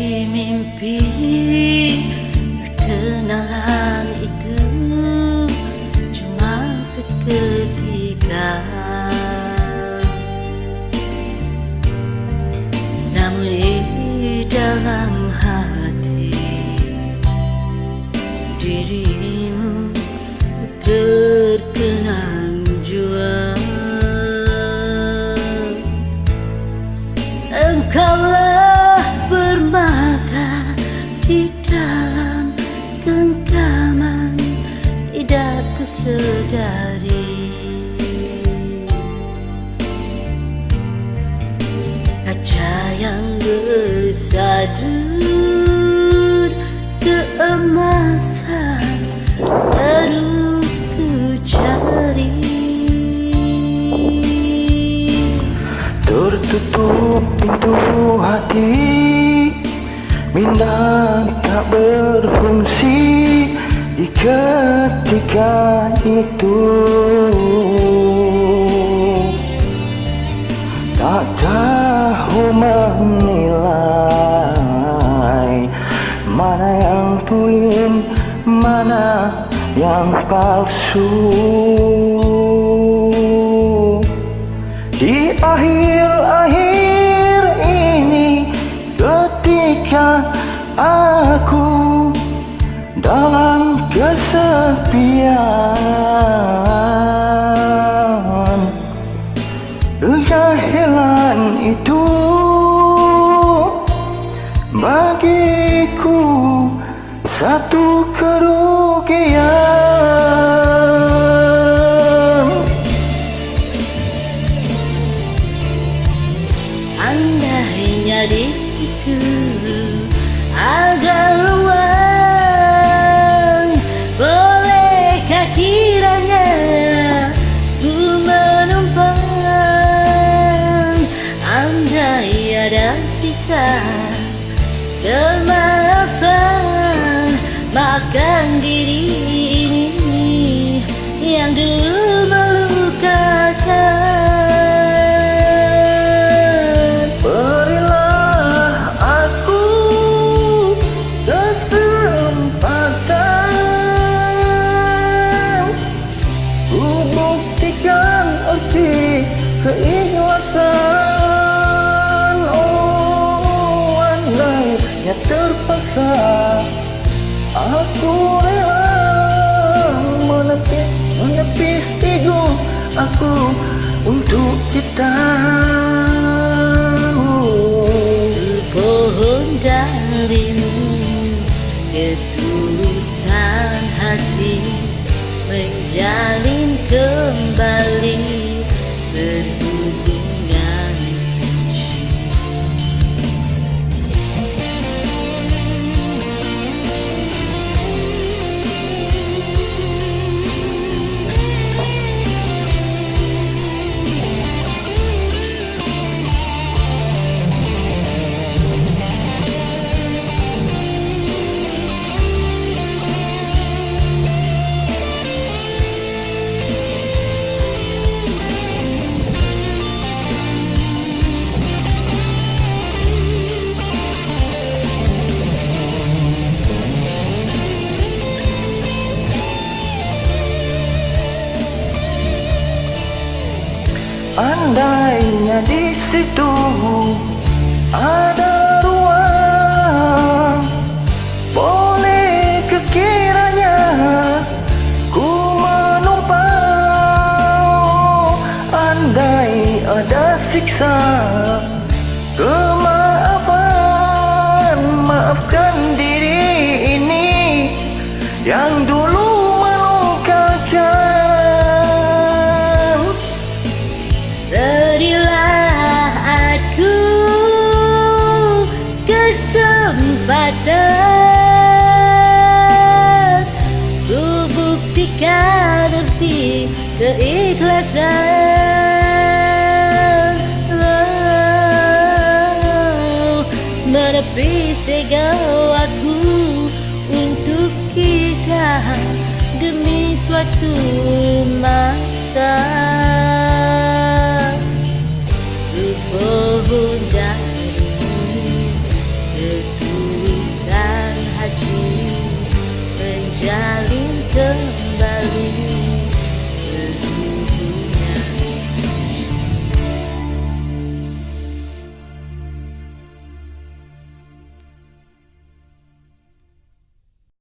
mimpi perkenalan itu cuma seketika, namun di dalam hati dirimu terkenang jua. Engkaulah permata di dalam genggaman, tidak kusadari kaca yang bersadur keemasan terus ku cari. Tertutup pintu hati, bintang tak berfungsi di ketika itu. Tak tahu menilai mana yang tulen, mana yang palsu. Di akhir-akhir ini, ketika aku dalam kesepian, kejahilan itu bagiku satu kerugian. Andainya di situ ada ruang, bolehkah kiranya ku menumpang? Andai ada sisa kemaafan, maafkan diri ini yang dulu melukakan. Keikhlasan, oh andainya terpaksa aku rela menepis ego aku untuk kita. Pohon darimu ketulusan hati menjalin kembali berhubungan suci. Andainya di situ ada ruang, boleh kekiranya ku menumpang. Andai ada siksa kemaafan, maafkan diri ini yang dulu melukakan. Berilah aku kesempatan, ku buktikan arti keikhlasan. Menepis ego aku untuk kita demi suatu masa.